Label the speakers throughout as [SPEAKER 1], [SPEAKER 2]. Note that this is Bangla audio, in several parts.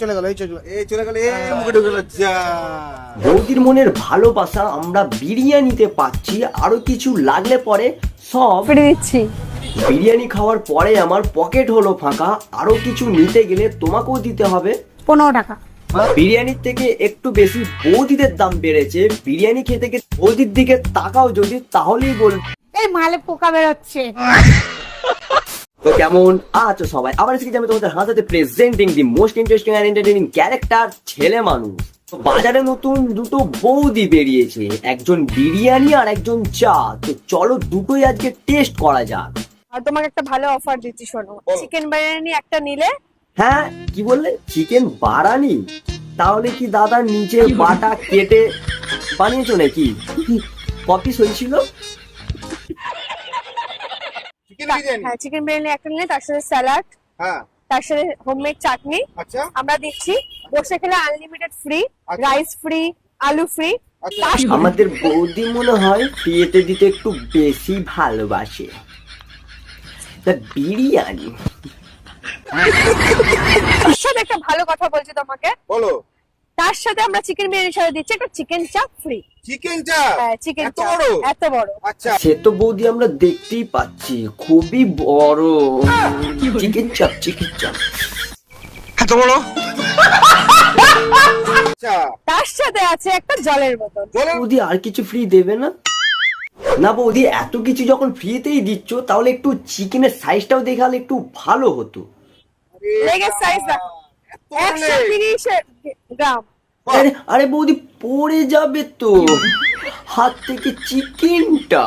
[SPEAKER 1] চলে গেল
[SPEAKER 2] মুখে ঢুকে গেল। যা
[SPEAKER 3] বৌদির মনের ভালোবাসা আমরা বিরিয়ানিতে পাচ্ছি, আরো কিছু লাগলে পরে সব
[SPEAKER 4] ফিরে দিচ্ছি।
[SPEAKER 3] বিরিয়ানি খাওয়ার পরে আমার পকেট হলো ফাঁকা, আরো কিছু নিতে গেলে তোমাকেও দিতে হবে
[SPEAKER 4] 15 টাকা।
[SPEAKER 3] বিরিয়ানির থেকে একটু বেশি বৌদিদের দাম বেড়েছে। বিরিয়ানি খেতে গিয়ে বৌদির দিকে তাকাও যদি, তাহলেই বলবে
[SPEAKER 4] এই মালে পোকা বেরোচ্ছে।
[SPEAKER 3] তো কেমন আছো সবাই? আবার এসে আমি তোমাদের হাতে presenting the most interesting and entertaining character ছেলে মানুষ। তো বাজারে নতুন দুটো বৌদি বেরিয়েছে, একজন বিরিয়ানি আর একজন চা। তো চলো দুটোই আজকে টেস্ট করা যাক।
[SPEAKER 4] আর তোমাকে একটা ভালো অফার দিচ্ছি, শোনো, চিকেন বিরিয়ানি একটা নিলে।
[SPEAKER 3] হ্যাঁ, কি বললে? চিকেন বারানি? তাহলে কি দাদা নিচে বাটা কেটে বানিয়েছো নাকি? কপি হয়েছিল?
[SPEAKER 2] চিকেন বিরিয়ানি।
[SPEAKER 4] হ্যাঁ, চিকেন বিরিয়ানি একটা নিলে তার সাথে স্যালাড,
[SPEAKER 2] হ্যাঁ
[SPEAKER 4] তার সাথে হোমমেড চাটনি
[SPEAKER 2] আচ্ছা
[SPEAKER 4] আমরা দিচ্ছি। বসে খেলে আনলিমিটেড ফ্রি,
[SPEAKER 2] আচ্ছা।
[SPEAKER 4] রাইস ফ্রি, আলু ফ্রি।
[SPEAKER 2] আচ্ছা।
[SPEAKER 3] আমাদের বৌদি মনে হয় বিয়েতে দিতে একটু বেশি ভালোবাসে। তা বিরিয়ানি
[SPEAKER 4] তার সাথে একটা ভালো কথা বলছি তোমাকে,
[SPEAKER 2] বলো।
[SPEAKER 4] তার সাথে আমরা চিকেন বিরিয়ানির সাথে দিচ্ছি একটা চিকেন চাপ ফ্রি।
[SPEAKER 2] চিকেন চাপ?
[SPEAKER 4] হ্যাঁ, চিকেন
[SPEAKER 2] এত
[SPEAKER 4] চাপ
[SPEAKER 2] বড়?
[SPEAKER 4] এত বড়।
[SPEAKER 2] আচ্ছা
[SPEAKER 3] সে তো বৌদি আমরা দেখতেই পাচ্ছি, খুবই বড় চিকেন চাপ। চিকেন চাপ
[SPEAKER 2] এত বড়? আচ্ছা
[SPEAKER 4] তার সাথে আছে একটা জলের বোতল।
[SPEAKER 2] বলো।
[SPEAKER 3] বৌদি আর কিছু ফ্রি দেবে না? না বৌদি, এত কিছু যখন ফ্রিতেই দিচ্ছ তাহলে একটু চিকেনের সাইজটাও দেখালে একটু ভালো হতো।
[SPEAKER 4] লেগের সাইজ দেখো,
[SPEAKER 2] এত বড় leg?
[SPEAKER 4] 130 গ্রাম।
[SPEAKER 3] আরে আরে বৌদি, পড়ে যাবে তো হাত থেকে চিকেনটা।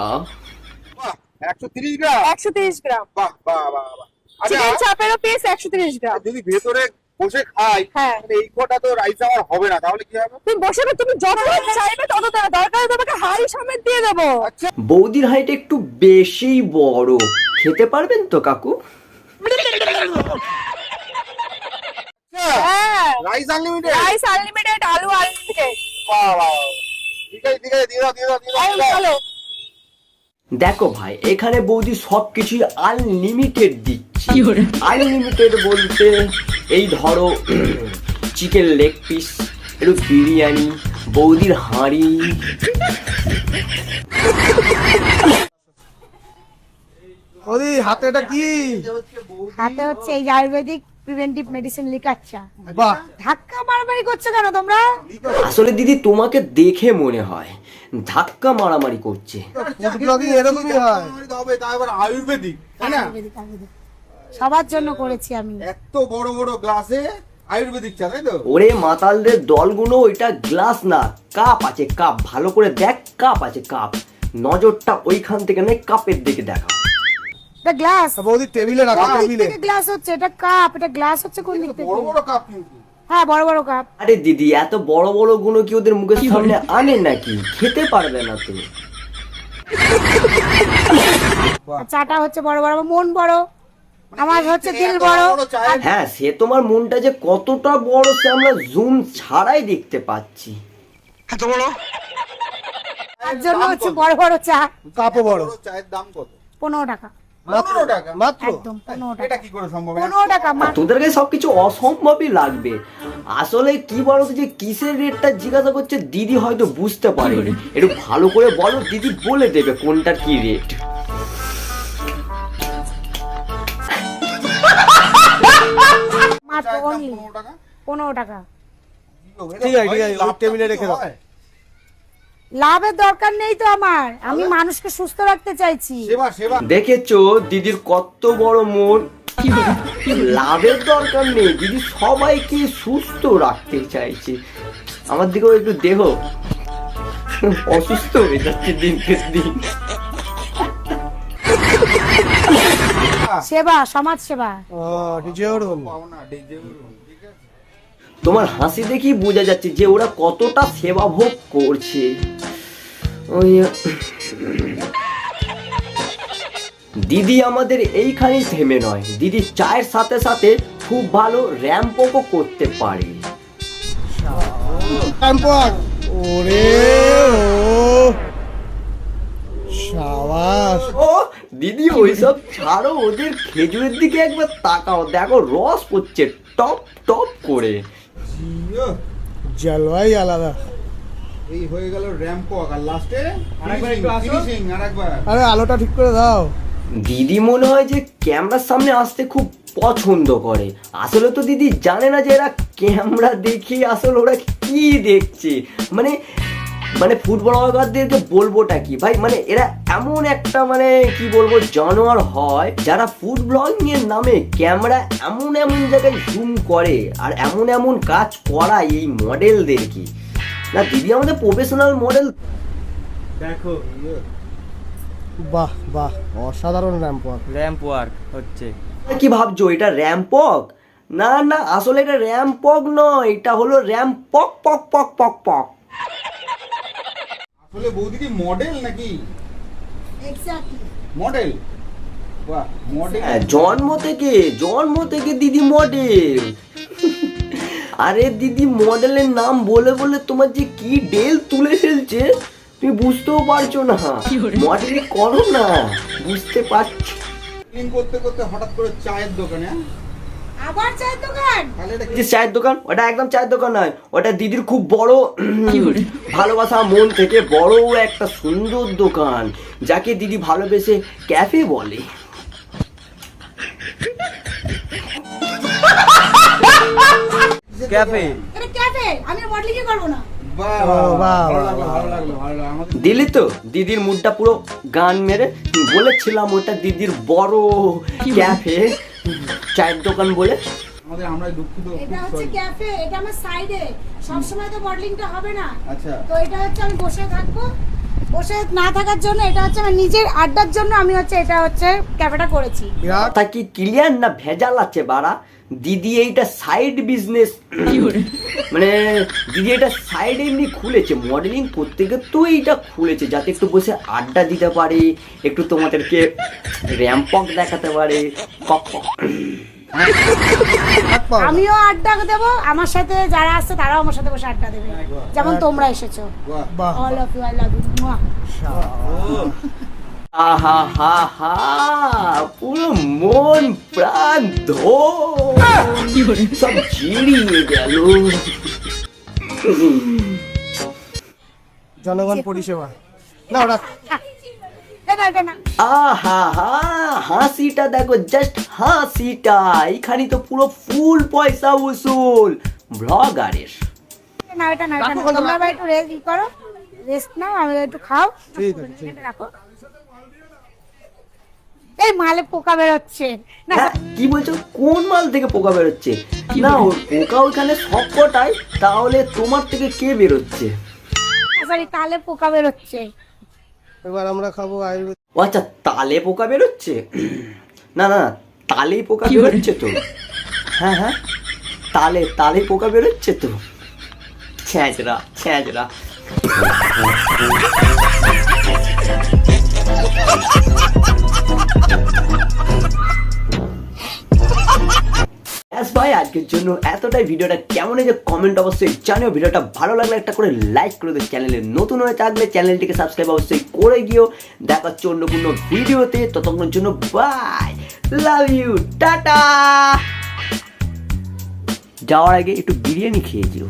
[SPEAKER 2] বাহ, 130 গ্রাম?
[SPEAKER 4] 130 গ্রাম
[SPEAKER 2] বাহ বাহ বাহ বাহ। আচ্ছা
[SPEAKER 4] চিকেন চাপেরও পিস 130 গ্রাম।
[SPEAKER 2] যদি ভেতরে বসে খাই
[SPEAKER 4] হ্যাঁ।
[SPEAKER 2] তাহলে এই কটা তো রাইস আমার হবে না, তাহলে কি হবে?
[SPEAKER 4] তুমি বসে তুমি যত চাইবে তত দেবে, দরকার হলে তোমাকে হাড়ি সমেত দিয়ে দেবো।
[SPEAKER 2] আচ্ছা
[SPEAKER 3] বৌদির হাইট একটু বেশি বড়, খেতে পারবেন তো কাকু?
[SPEAKER 4] হ্যাঁ,
[SPEAKER 2] রাইস আনলিমিটেড?
[SPEAKER 4] রাইস আনলিমিটেড, আলু আনলিমিটেড।
[SPEAKER 2] বাহ বাহ। ঠিক আছে দিয়ে দাও দিয়ে দাও দিয়ে দাও।
[SPEAKER 4] চলো।
[SPEAKER 3] দেখো ভাই, এখানে বৌদি সবকিছুই আনলিমিটেড দিচ্ছি। আনলিমিটেড বলতে এই ধরো চিকেন লেগ পিস, একটু বিরিয়ানি, বৌদির হাঁড়ি।
[SPEAKER 1] ওদি হাতে এটা কি?
[SPEAKER 4] হাতে হচ্ছে এই আয়ুর্বেদিক প্রিভেন্টিভ মেডিসিন লিকাচ্ছা।
[SPEAKER 1] বাহ,
[SPEAKER 4] ধাক্কা মারামারি করছো কেন তোমরা?
[SPEAKER 3] আসলে দিদি তোমাকে দেখে মনে হয় ধাক্কা মারামারি করছে।
[SPEAKER 1] ফুড ব্লগিং এরকমই হয়।
[SPEAKER 2] হবে তা এবার আয়ুর্বেদিক তাই না?
[SPEAKER 4] আয়ুর্বেদিক, আয়ুর্বেদিক। সবার জন্য করেছি আমি।
[SPEAKER 2] এত বড় বড় গ্লাসে আয়ুর্বেদিক চা তাই তো?
[SPEAKER 3] ওরে মাতালদের দলগুলো, ওইটা গ্লাস না, কাপ আছে, কাপ। ভালো করে দেখ, কাপ আছে, কাপ। নজরটা ওইখান থেকে নয়, কাপের দিকে দেখা।
[SPEAKER 4] এটা গ্লাস।
[SPEAKER 1] বৌদি টেবিলে রাখো, টেবিলে।
[SPEAKER 4] গ্লাস হচ্ছে, এটা কাপ, এটা গ্লাস হচ্ছে কোন দিক থেকে?
[SPEAKER 2] বড় বড় কাপ কিন্তু।
[SPEAKER 4] হ্যাঁ, বড় বড় কাপ।
[SPEAKER 3] আরে দিদি, এত বড় বড় গুলো কি ওদের মুখের সামনে আনে নাকি? খেতে পারবে না তুমি।
[SPEAKER 4] আর চাটা হচ্ছে বড় বড়, আমার মন বড়, আমার হচ্ছে দিল বড়।
[SPEAKER 2] চায়ের
[SPEAKER 3] হ্যাঁ, সে তোমার মনটা যে কতটা বড় সে আমরা জুম ছাড়াই দেখতে পাচ্ছি।
[SPEAKER 2] এত বড়?
[SPEAKER 4] তার জন্য হচ্ছে বড় বড় চা।
[SPEAKER 1] কাপও বড়।
[SPEAKER 2] চায়ের দাম কত?
[SPEAKER 4] 15 টাকা।
[SPEAKER 2] 15 টাকা?
[SPEAKER 1] মাত্র?
[SPEAKER 4] একদম 15 টাকা।
[SPEAKER 2] এটা কি করে সম্ভব?
[SPEAKER 4] 15 টাকা
[SPEAKER 3] আর
[SPEAKER 4] মাত্র।
[SPEAKER 3] তোদেরকে সবকিছু অসম্ভবই লাগবে। আসলে কি বলতো, যে কিসের রেটটা জিজ্ঞাসা করছে দিদি হয়তো বুঝতে পারেনি। একটু ভালো করে বলো, দিদি বলে দেবে কোনটার কি রেট।
[SPEAKER 4] মাত্র
[SPEAKER 2] চায়ের দাম
[SPEAKER 4] only
[SPEAKER 2] 15 টাকা?
[SPEAKER 4] 15 টাকা।
[SPEAKER 1] ঠিক আছে, ঠিক আছে, ওই টেবিলে রেখে দাও।
[SPEAKER 4] লাভের দরকার নেই তো আমার, আমি মানুষকে সুস্থ রাখতে চাইছি।
[SPEAKER 2] সেবা সেবা।
[SPEAKER 3] দেখেছো দিদির কত বড় মন? লাভের দরকার নেই, দিদি সবাইকে সুস্থ রাখতে চাইছে। আমার দিকেও একটু দেহ অসুস্থ হয়ে যাচ্ছে দিনকে দিন।
[SPEAKER 4] সেবা, সমাজ সেবা।
[SPEAKER 1] ও, ডিজে ওরকম।
[SPEAKER 2] পাওনা ডিজে ঠিক আছে।
[SPEAKER 3] তোমার হাসি দেখেই বোঝা যাচ্ছে যে ওরা কতটা সেবা ভোগ করছে। ওই দিদি আমাদের এইখানেই থেমে নয়, দিদি চায়ের সাথে সাথে খুব ভালো র্যাম্পও করতে পারে।
[SPEAKER 1] ক্যাম্পার। ওরে ও, সাবাস।
[SPEAKER 3] ও দিদি ওইসব ছাড়ো, ওদের খেজুরের দিকে একবার তাকাও, দেখো রস পড়ছে টপ টপ করে।
[SPEAKER 2] জিও,
[SPEAKER 1] জলওয়াই আলাদা।
[SPEAKER 2] এই হয়ে গেল র্যাম্প ওয়াক, আর লাস্টে
[SPEAKER 5] আরেকবার একটু আসো।
[SPEAKER 2] ফিনিশিং আরেকবার।
[SPEAKER 1] আরে আলোটা ঠিক করে দাও।
[SPEAKER 3] দিদি মনে হয় যে ক্যামেরার সামনে আসতে খুব পছন্দ করে, আসলে তো দিদি জানে না যে এরা ক্যামেরা দেখি আসলে ওরা কি দেখছে। মানে মানে ফুটবলারদেরকে বলবোটা কি ভাই, মানে এরা এমন একটা মানে কি বলবো জানোয়ার হয় যারা ফুড ব্লগিং এর নামে ক্যামেরা এমন এমন জায়গায় জুম করে আর এমন এমন কাজ করায় এই মডেলদেরকে। না দিদি আমাদের প্রফেশনাল মডেল।
[SPEAKER 5] দেখো
[SPEAKER 1] বাহ বাহ, অসাধারণ র্যাম্প ওয়াক।
[SPEAKER 5] র্যাম্প ওয়ার্ক হচ্ছে।
[SPEAKER 3] কি ভাবছো এটা র্যাম্পক? না না, আসলে এটা র্যাম্পক নয়, এটা হলো র্যাম্প পক পক পক পক পক।
[SPEAKER 2] আসলে বৌদি কি মডেল নাকি?
[SPEAKER 4] এক্স্যাক্টলি
[SPEAKER 2] মডেল, বাহ মডেল।
[SPEAKER 3] হ্যাঁ, জন্ম থেকে দিদি মডেল। আরে দিদি মডেলের নাম বলে বলে তোমার যে কি ডেল তুলে ফেলছে তুমি বুঝতেও পারছো না। মডেলিং করো না, বুঝতে পারছি।
[SPEAKER 2] ক্লিন করতে করতে হঠাৎ করে চায়ের দোকানে, হ্যাঁ?
[SPEAKER 4] আবার চায়ের দোকান?
[SPEAKER 2] তাহলে এটা
[SPEAKER 3] যে চায়ের দোকান, ওটা একদম চায়ের দোকান নয়, ওটা দিদির খুব বড় ভালোবাসা মন থেকে বড় একটা সুন্দর দোকান, যাকে দিদি ভালোবেসে ক্যাফে বলে।
[SPEAKER 5] ক্যাফে।
[SPEAKER 4] এটা ক্যাফে, আমি মডেলিং করবো না।
[SPEAKER 2] বাহ
[SPEAKER 1] বাহ, বাহ,
[SPEAKER 2] ভালো
[SPEAKER 1] বাহ,
[SPEAKER 2] লাগলো,
[SPEAKER 1] বাহ।
[SPEAKER 2] ভালো লাগলো, ভালো লাগলো। আমাদের
[SPEAKER 3] দিলি তো দিদির মুডটা পুরো গান মেরে। বলেছিলাম ওটা দিদির বড় ক্যাফে, চায়ের দোকান বলে।
[SPEAKER 2] আমরা দুঃখিত, খুব
[SPEAKER 4] এটা হচ্ছে
[SPEAKER 2] sorry।
[SPEAKER 4] ক্যাফে, এটা আমার সাইডে। সব সময় তো মডেলিংটা হবে না।
[SPEAKER 2] আচ্ছা,
[SPEAKER 4] তো এটা হচ্ছে আমি বসে থাকবো, বসে না থাকার জন্য এটা হচ্ছে আমার নিজের আড্ডার জন্য আমি হচ্ছে এটা হচ্ছে ক্যাফেটা করেছি।
[SPEAKER 1] বিরাট।
[SPEAKER 3] তা কি ক্লিয়ার না ভেজাল আছে বাড়া? দিদি এইটা সাইড বিজনেস, মানে দিদি এটা সাইড এমনি খুলেছে, মডেলিং করতে গিয়ে তো এইটা খুলেছে যাতে একটু বসে আড্ডা দিতে পারে, একটু তোমাদেরকে র্যাম্পক দেখাতে পারে। কক কক।
[SPEAKER 1] হাত পাও।
[SPEAKER 4] আমিও আড্ডা দেবো, আমার সাথে যারা আসছে তারাও আমার সাথে বসে আড্ডা দেবে, যেমন তোমরা এসেছো।
[SPEAKER 2] বাহ
[SPEAKER 1] বাহ
[SPEAKER 4] all of you, I love you.
[SPEAKER 3] আহা হা হা, পুরো মন প্রাণ সব চিড়িয়ে গেল।
[SPEAKER 1] জনগণ পরিষেবা। না ওরা
[SPEAKER 4] এটা না,
[SPEAKER 3] আহা হা, হাসিটা দেখো, জাস্ট হাসিটা, এখানে তো পুরো ফুল পয়সা উসুল ব্লগারের।
[SPEAKER 4] এটা না, তোমরা আবার একটু রেস্ট করো, রেস্ট নাও, আমি একটু খাও।
[SPEAKER 1] ঠিক আছে, ঠিক
[SPEAKER 4] এটা রাখো। এই মালে পোকা বেরোচ্ছে না।
[SPEAKER 3] হ্যাঁ, কি বলছো? কোন মাল থেকে পোকা বেরোচ্ছে? না ওর পোকা ওইখানে সব কটাই, তাহলে তোমার থেকে কে বেরোচ্ছে?
[SPEAKER 4] সরি, তালে পোকা বেরোচ্ছে।
[SPEAKER 1] এবার আমরা খাবো আয়ুর্বেদ।
[SPEAKER 3] ও আচ্ছা, তালে পোকা বেরোচ্ছে? না না, তালেই পোকা বেরোচ্ছে তো। হ্যাঁ হ্যাঁ, তালে পোকা বেরোচ্ছে তো। ছ্যাঁচড়া ছ্যাঁচড়া। ভাই আজকের জন্য এতটাই। ভিডিওটা কেমন হয়েছে কমেন্ট অবশ্যই জানিও। ভিডিওটা ভালো লাগলে একটা করে লাইক করে দিও। চ্যানেলে নতুন হয়ে থাকলে চ্যানেলটিকে সাবস্ক্রাইব অবশ্যই করে গিয়েও। দেখা হচ্ছে অন্য কোনো ভিডিওতে, ততক্ষণের জন্য বাই, লাভ ইউ, টাটা। যাওয়ার আগে একটু বিরিয়ানি খেয়ে যেও।